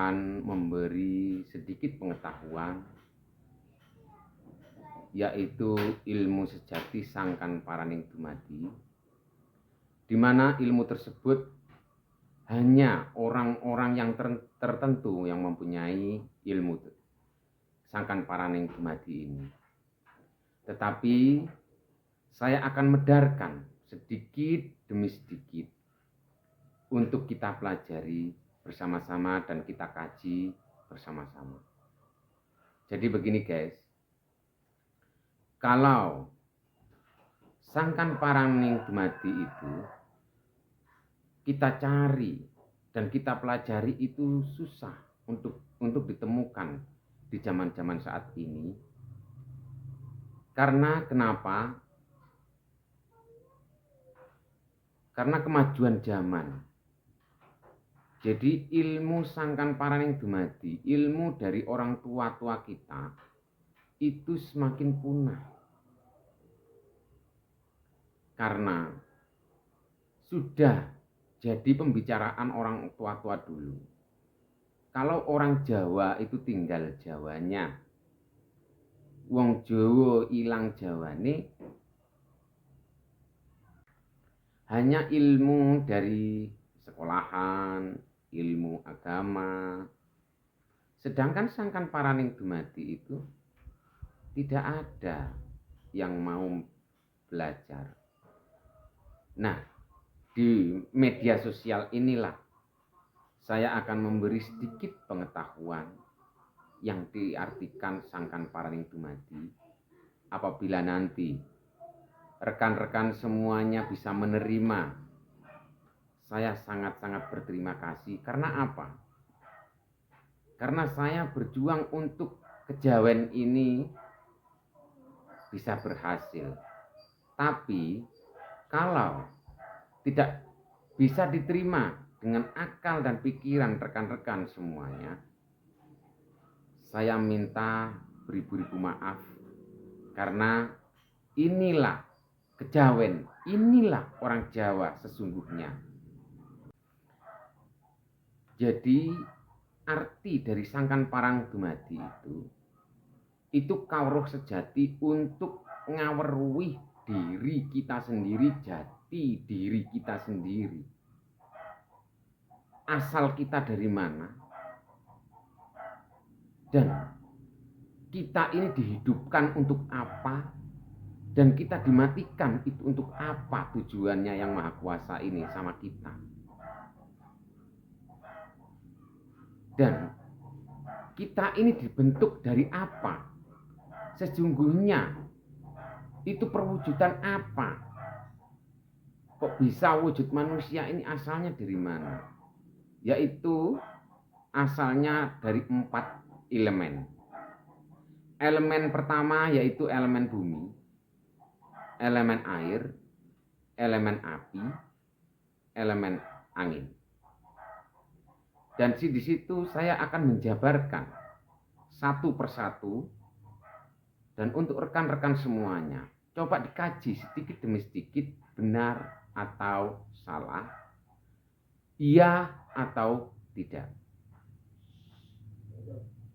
akan memberi sedikit pengetahuan, yaitu ilmu sejati sangkan paraning dumadi, di mana ilmu tersebut hanya orang-orang yang tertentu yang mempunyai ilmu sangkan paraning dumadi ini. Tetapi saya akan medarkan sedikit demi sedikit untuk kita pelajari bersama-sama dan kita kaji bersama-sama. Jadi begini guys, kalau sangkan paraning dumadi itu kita cari dan kita pelajari itu susah untuk ditemukan di zaman-zaman saat ini. Karena kenapa? Karena kemajuan zaman. Jadi ilmu sangkan paraning dumadi, ilmu dari orang tua-tua kita itu semakin punah. Karena sudah jadi pembicaraan orang tua-tua dulu. Kalau orang Jawa itu tinggal Jawanya. Wong Jawa ilang Jawane. Hanya ilmu dari sekolahan, ilmu agama. Sedangkan sangkan paraning dumadi itu tidak ada yang mau belajar. Nah, di media sosial inilah saya akan memberi sedikit pengetahuan yang diartikan sangkan paraning dumadi. Apabila nanti rekan-rekan semuanya bisa menerima, saya sangat-sangat berterima kasih. Karena apa? Karena saya berjuang untuk kejawen ini bisa berhasil. Tapi kalau tidak bisa diterima dengan akal dan pikiran rekan-rekan semuanya, saya minta beribu-ribu maaf. Karena inilah kejawen, inilah orang Jawa sesungguhnya. Jadi arti dari sangkan parang dumadi itu kawruh sejati untuk ngaweruhi diri kita sendiri, jati diri kita sendiri. Asal kita dari mana? Dan kita ini dihidupkan untuk apa? Dan kita dimatikan itu untuk apa tujuannya yang Maha Kuasa ini sama kita? Dan kita ini dibentuk dari apa? Sesungguhnya itu perwujudan apa? Kok bisa wujud manusia ini asalnya dari mana? Yaitu asalnya dari 4 elemen. Elemen pertama yaitu elemen bumi, elemen air, elemen api, elemen angin. Dan di situ saya akan menjabarkan satu persatu. Dan untuk rekan-rekan semuanya, coba dikaji sedikit demi sedikit benar atau salah, iya atau tidak.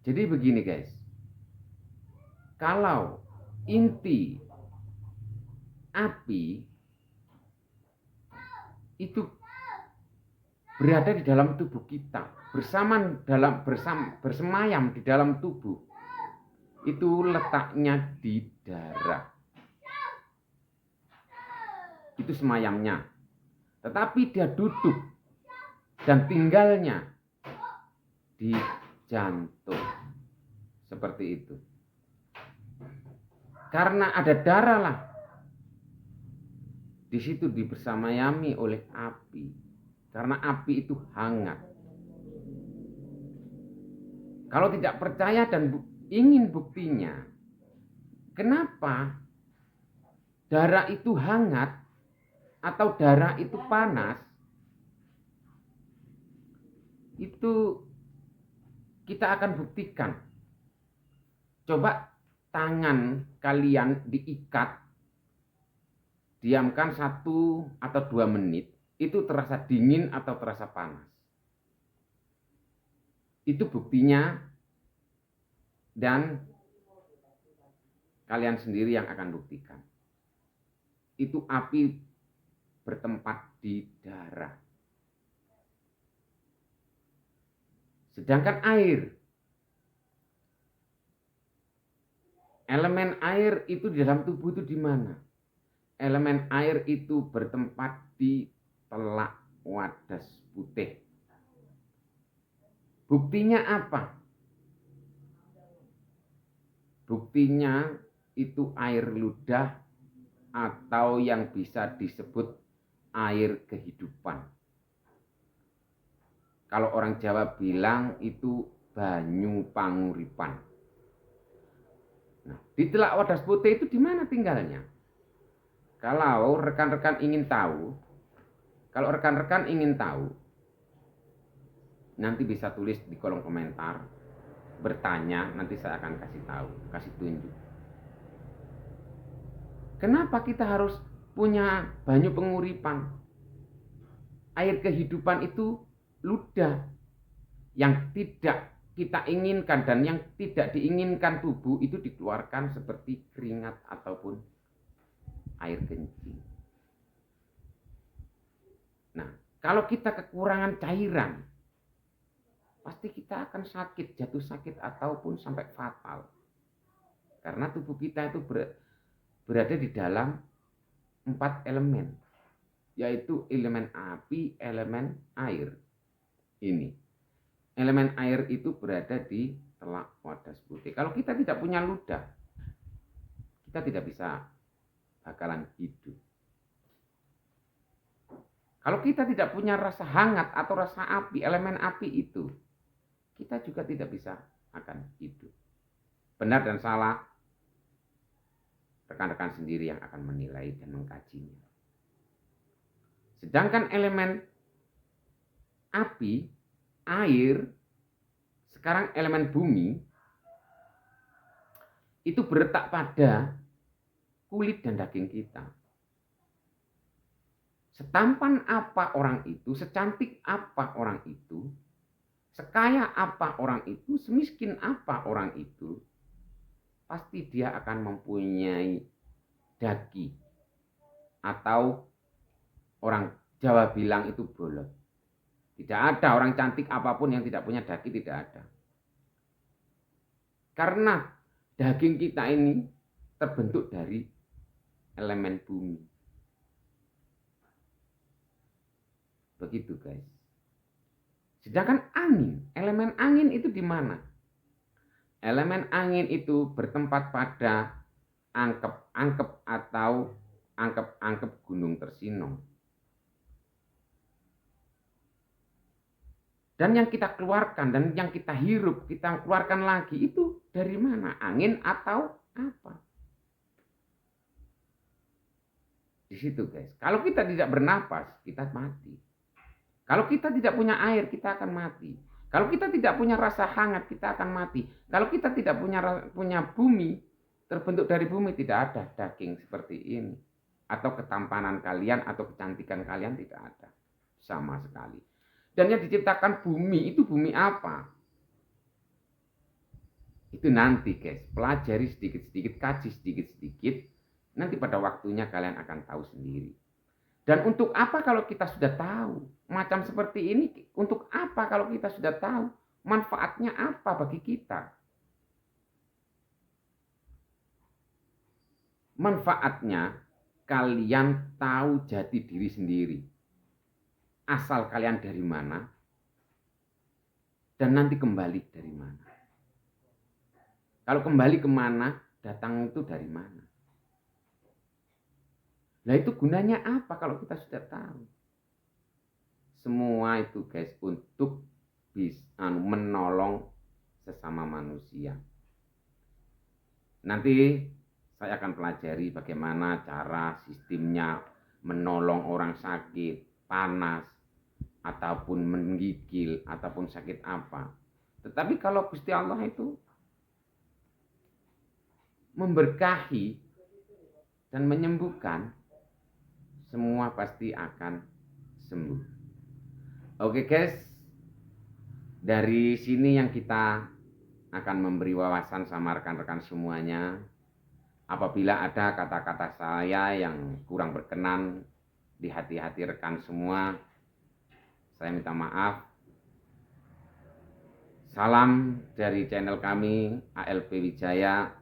Jadi begini guys, kalau inti api itu berada di dalam tubuh kita, bersemayam di dalam tubuh, itu letaknya di darah. Itu semayamnya. Tetapi dia duduk dan tinggalnya di jantung. Seperti itu. Karena ada darah lah. Di situ dibersamayami oleh api. Karena api itu hangat. Kalau tidak percaya dan ingin buktinya, kenapa darah itu hangat atau darah itu panas, itu kita akan buktikan. Coba tangan kalian diikat, diamkan 1 atau 2 menit, itu terasa dingin atau terasa panas. Itu buktinya, dan kalian sendiri yang akan buktikan. Itu api bertempat di darah. Sedangkan air, elemen air itu di dalam tubuh itu di mana? Elemen air itu bertempat di telak wadas putih. Buktinya apa? Buktinya itu air ludah atau yang bisa disebut air kehidupan. Kalau orang Jawa bilang itu banyu panguripan. Nah, di telak wadas putih itu di mana tinggalnya? Kalau rekan-rekan ingin tahu, nanti bisa tulis di kolom komentar, bertanya, nanti saya akan kasih tahu, kasih tunjuk. Kenapa kita harus punya banyu penguripan? Air kehidupan itu ludah yang tidak kita inginkan dan yang tidak diinginkan tubuh itu dikeluarkan seperti keringat ataupun air kencing. Nah, kalau kita kekurangan cairan, pasti kita akan sakit, jatuh sakit ataupun sampai fatal. Karena tubuh kita itu berada di dalam 4 elemen, yaitu elemen api, elemen air. Ini elemen air itu berada di telak wadas putih. Kalau kita tidak punya ludah, kita tidak bisa bakalan hidup. Kalau kita tidak punya rasa hangat atau rasa api, elemen api itu, kita juga tidak bisa akan hidup. Benar dan salah, rekan-rekan sendiri yang akan menilai dan mengkajinya. Sedangkan elemen api, air, sekarang elemen bumi, itu berletak pada kulit dan daging kita. Setampan apa orang itu, secantik apa orang itu, sekaya apa orang itu, semiskin apa orang itu, pasti dia akan mempunyai daki, atau orang Jawa bilang itu bolot. Tidak ada orang cantik apapun yang tidak punya daki, tidak ada. Karena daging kita ini terbentuk dari elemen bumi. Begitu guys. Sedangkan angin, elemen angin itu di mana? Elemen angin itu bertempat pada angkep-angkep atau angkep-angkep gunung Tersinong. Dan yang kita keluarkan dan yang kita hirup, kita keluarkan lagi itu dari mana? Angin atau apa? Di situ guys. Kalau kita tidak bernapas, kita mati. Kalau kita tidak punya air, kita akan mati. Kalau kita tidak punya rasa hangat, kita akan mati. Kalau kita tidak punya bumi, terbentuk dari bumi, tidak ada daging seperti ini. Atau ketampanan kalian atau kecantikan kalian tidak ada. Sama sekali. Dan yang diciptakan bumi, itu bumi apa? Itu nanti guys, pelajari sedikit-sedikit, kaji sedikit-sedikit. Nanti pada waktunya kalian akan tahu sendiri. Dan untuk apa kalau kita sudah tahu? Macam seperti ini, untuk apa kalau kita sudah tahu? Manfaatnya apa bagi kita? Manfaatnya, kalian tahu jati diri sendiri. Asal kalian dari mana? Dan nanti kembali dari mana? Kalau kembali kemana, datang itu dari mana? Nah itu gunanya apa kalau kita sudah tahu? Semua itu guys untuk bisa menolong sesama manusia. Nanti saya akan pelajari bagaimana cara sistemnya menolong orang sakit, panas, ataupun menggigil, ataupun sakit apa. Tetapi kalau Gusti Allah itu memberkahi dan menyembuhkan, semua pasti akan sembuh. Oke guys, Dari sini yang kita akan memberi wawasan sama rekan-rekan semuanya. Apabila ada kata-kata saya yang kurang berkenan di hati-hati rekan semua, saya minta maaf. Salam dari channel kami ALP Wijaya.